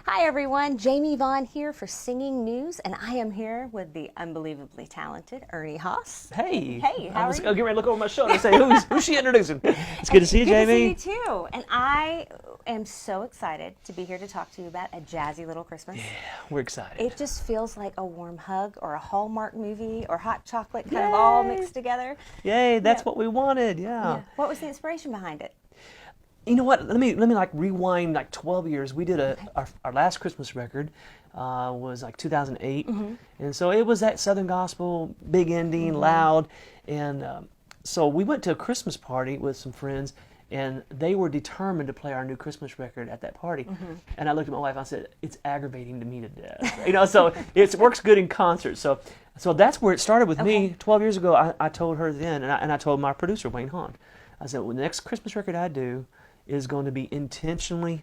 Hi everyone, Jamie Vaughn here for Singing News, and I am here with the unbelievably talented Ernie Haase. Hey, Hey, how I are was you? going to get ready to look over my shoulder and say, who's she introducing? It's good to see you, Jamie. Good to see you too. And I am so excited to be here to talk to you about A Jazzy Little Christmas. Yeah, we're excited. It just feels like a warm hug or a Hallmark movie or hot chocolate kind of all mixed together. Yay, that's Yeah. what we wanted. Yeah. What was the inspiration behind it? You know what? Let me like rewind like 12 years. We did our last Christmas record was like 2008, and so it was that Southern gospel, big ending, loud, and so we went to a Christmas party with some friends, and they were determined to play our new Christmas record at that party. And I looked at my wife and I said, "It's aggravating to me to death." So it works good in concert. So that's where it started with me 12 years ago. I told her then, and I told my producer Wayne Hahn, I said, well, the next Christmas record I do is going to be intentionally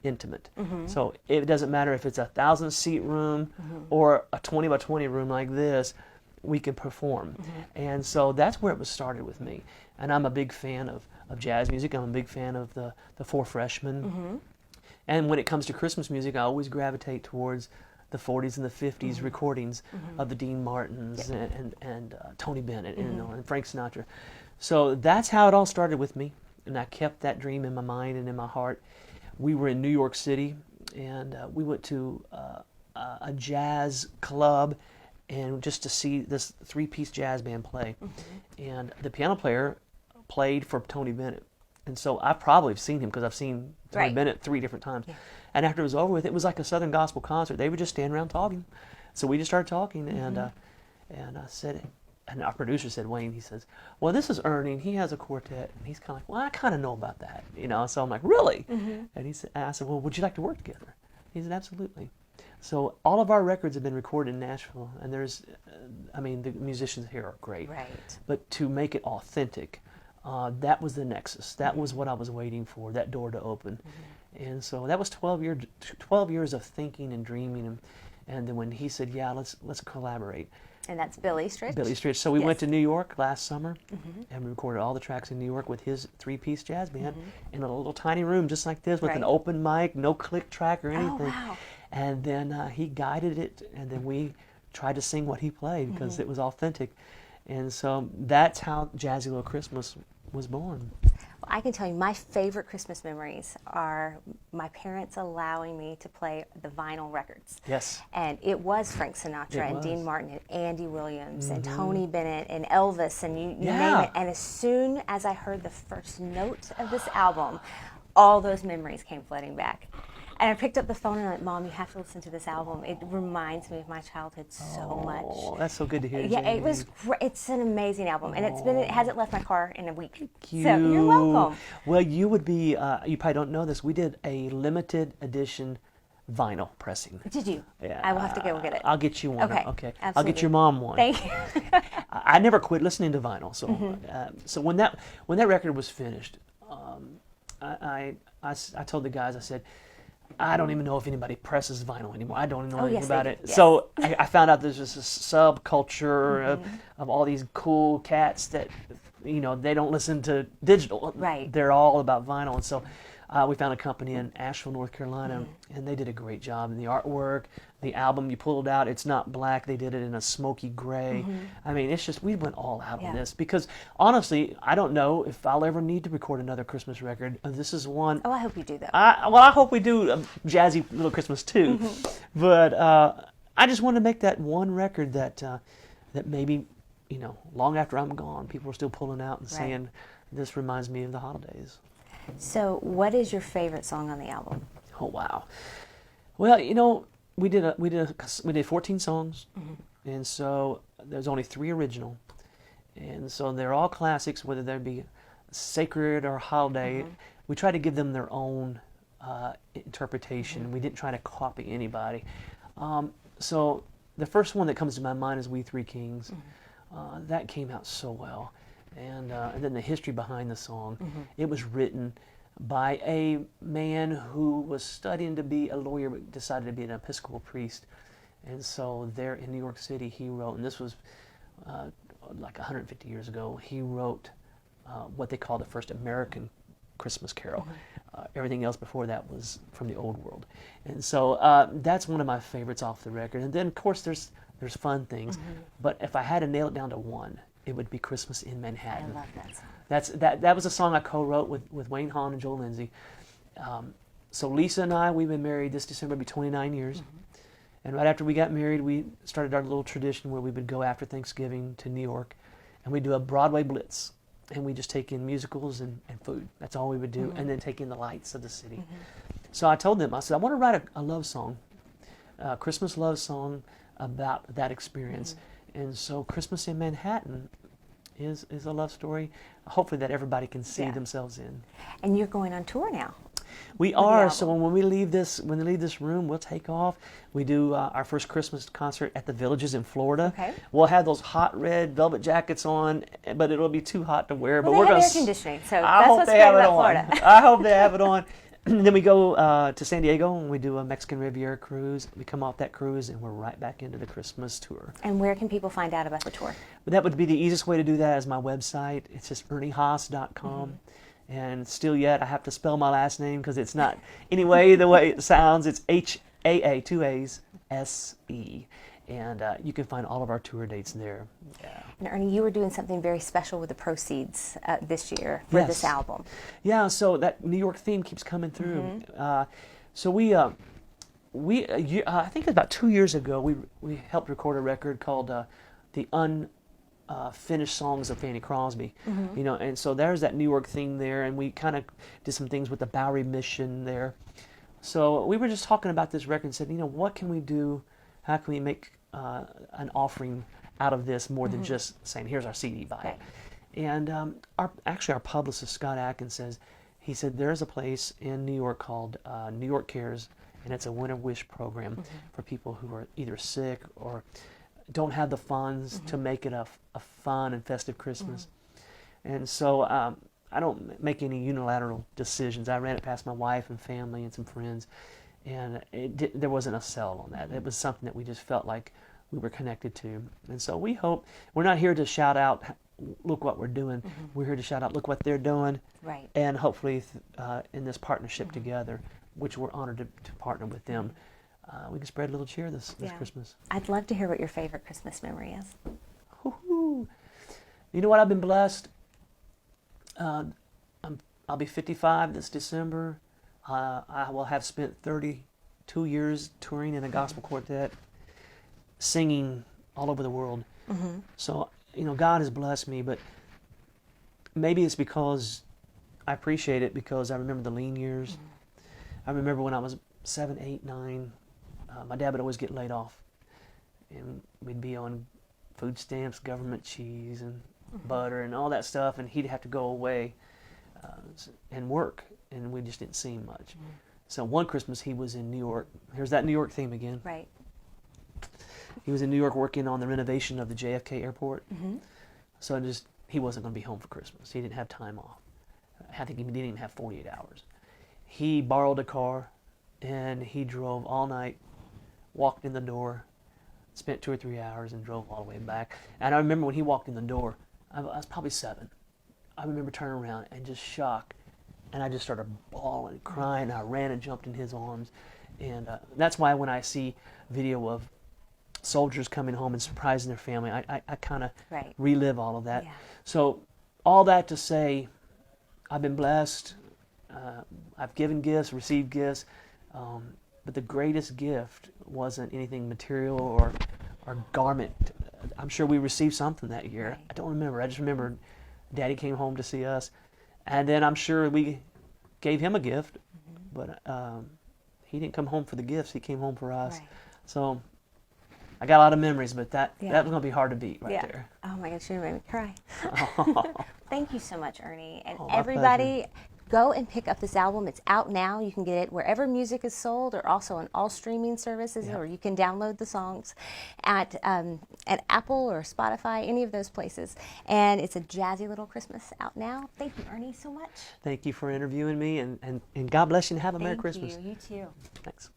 intimate. So it doesn't matter if it's a 1,000-seat room or a 20 by 20 room like this, we can perform. And so that's where it was started with me. And I'm a big fan of jazz music. I'm a big fan of the Four Freshmen. And when it comes to Christmas music, I always gravitate towards the 40s and the 50s recordings of the Dean Martins and Tony Bennett and Frank Sinatra. So that's how it all started with me. And I kept that dream in my mind and in my heart. We were in New York City, and we went to a jazz club, and just to see this three-piece jazz band play. And the piano player played for Tony Bennett. And so I probably have seen him because I've seen Tony Bennett 3 different times. And after it was over with, it was like a Southern gospel concert. They would just stand around talking. So we just started talking, and I said, and our producer said, Wayne, he says, well, this is Ernie, and he has a quartet. And he's kind of like, well, I kind of know about that, So I'm like, really? And I said, well, would you like to work together? He said, absolutely. So all of our records have been recorded in Nashville, and the musicians here are great. Right. But to make it authentic, that was the nexus. That was what I was waiting for, that door to open. And so that was 12 years of thinking and dreaming, and then when he said, yeah, let's collaborate. And that's Billy Stritch. Billy Stritch. So we went to New York last summer, and we recorded all the tracks in New York with his 3-piece jazz band in a little tiny room just like this with an open mic, no click track or anything. Oh, wow. And then he guided it, and then we tried to sing what he played because it was authentic. And so that's how Jazzy Little Christmas was born. Well, I can tell you my favorite Christmas memories are my parents allowing me to play the vinyl records. Yes. And it was Frank Sinatra and was. Dean Martin and Andy Williams and Tony Bennett and Elvis and you name it. And as soon as I heard the first note of this album, all those memories came flooding back. And I picked up the phone and I'm like, Mom, you have to listen to this album. It reminds me of my childhood so much. Oh, that's so good to hear. Yeah, Jamie. it was great. It's an amazing album, and it hasn't left my car in a week. Thank you. So you're welcome. Well, you would be, you probably don't know this, we did a limited edition vinyl pressing. Did you? Yeah. I will have to go get it. I'll get you one. Okay, Okay. I'll absolutely. get your mom one. Thank you. I never quit listening to vinyl. So, so when that record was finished, I told the guys, I said, I don't even know if anybody presses vinyl anymore. I don't even know anything yes, about they it. do. Yes. So I found out there's just a subculture of all these cool cats that, they don't listen to digital. Right. They're all about vinyl. And so we found a company in Asheville, North Carolina, and they did a great job in the artwork. The album, you pulled out, it's not black. They did it in a smoky gray. I mean, it's just, we went all out on this because, honestly, I don't know if I'll ever need to record another Christmas record. This is one. Oh, I hope you do, though. I hope we do a Jazzy Little Christmas too. But I just wanted to make that one record that maybe, long after I'm gone, people are still pulling out and saying, this reminds me of the holidays. So what is your favorite song on the album? Oh, wow. Well, we did 14 songs, and so there's only 3 original, and so they're all classics, whether they be sacred or holiday. We try to give them their own interpretation. We didn't try to copy anybody. So the first one that comes to my mind is "We Three Kings." That came out so well, and then the history behind the song. It was written by a man who was studying to be a lawyer but decided to be an Episcopal priest. And so there in New York City he wrote, and this was like 150 years ago, he wrote what they call the first American Christmas carol. everything else before that was from the old world. And so that's one of my favorites off the record. And then, of course, there's fun things. But if I had to nail it down to one, it would be Christmas in Manhattan. I love that song. That was a song I co-wrote with Wayne Hahn and Joel Lindsay. So Lisa and I, we've been married this December, will be 29 years. And right after we got married, we started our little tradition where we would go after Thanksgiving to New York, and we'd do a Broadway blitz. And we just take in musicals and food. That's all we would do, and then take in the lights of the city. So I told them, I said, I want to write a love song, a Christmas love song about that experience. And so Christmas in Manhattan is a love story, hopefully that everybody can see themselves in. And you're going on tour now. We are. So when we leave this room, we'll take off. We do our first Christmas concert at the Villages in Florida. Okay. We'll have those hot red velvet jackets on, but it'll be too hot to wear. Well, but we're they have going air conditioning, so that's what's great about Florida. I hope they have it on. And then we go to San Diego and we do a Mexican Riviera cruise. We come off that cruise and we're right back into the Christmas tour. And where can people find out about the tour? But that would be the easiest way to do that is my website. It's just erniehaase.com. And still yet, I have to spell my last name because it's not anyway the way it sounds. It's H-A-A, 2 A's, S-E. And you can find all of our tour dates there. Yeah. And Ernie, you were doing something very special with the proceeds this year for this album. Yeah, so that New York theme keeps coming through. So we I think it was about 2 years ago, we helped record a record called The Unfinished Songs of Fanny Crosby. You know, and so there's that New York theme there, and we kind of did some things with the Bowery Mission there. So we were just talking about this record and said, you know, what can we do? How can we make an offering out of this more than just saying, here's our CD, buy it. And our publicist, Scott Atkins, said there's a place in New York called New York Cares, and it's a Winter Wish program for people who are either sick or don't have the funds to make it a fun and festive Christmas. And so I don't make any unilateral decisions. I ran it past my wife and family and some friends, and there wasn't a sell on that. It was something that we just felt like we were connected to. And so we hope, we're not here to shout out, look what we're doing. We're here to shout out, look what they're doing. Right. And hopefully in this partnership together, which we're honored to partner with them, we can spread a little cheer this Christmas. I'd love to hear what your favorite Christmas memory is. Woo-hoo. You know what? I've been blessed. I'll be 55 this December. I will have spent 32 years touring in a gospel quartet, singing all over the world. So, you know, God has blessed me, but maybe it's because I appreciate it because I remember the lean years. I remember when I was 7, 8, 9, my dad would always get laid off, and we'd be on food stamps, government cheese, and butter, and all that stuff, and he'd have to go away and work, and we just didn't see him much. So one Christmas he was in New York. Here's that New York theme again. Right. He was in New York working on the renovation of the JFK airport. So he wasn't going to be home for Christmas. He didn't have time off. I think he didn't even have 48 hours. He borrowed a car, and he drove all night, walked in the door, spent 2 or 3 hours, and drove all the way back. And I remember when he walked in the door, I was probably 7. I remember turning around and just shocked, and I just started bawling, crying. I ran and jumped in his arms, and that's why when I see video of soldiers coming home and surprising their family, I kind of relive all of that. Yeah. So all that to say, I've been blessed. I've given gifts, received gifts, but the greatest gift wasn't anything material or garment. I'm sure we received something that year. Right. I don't remember. I just remember Daddy came home to see us, and then I'm sure we gave him a gift, but he didn't come home for the gifts. He came home for us. Right. So I got a lot of memories, but that was going to be hard to beat there. Oh my gosh, you made me cry. Thank you so much, Ernie. And my everybody, pleasure. Go and pick up this album. It's out now. You can get it wherever music is sold, or also on all streaming services, or you can download the songs at Apple or Spotify, any of those places. And it's a jazzy little Christmas out now. Thank you, Ernie, so much. Thank you for interviewing me, and God bless you, and have a Merry Christmas. You too. Thanks.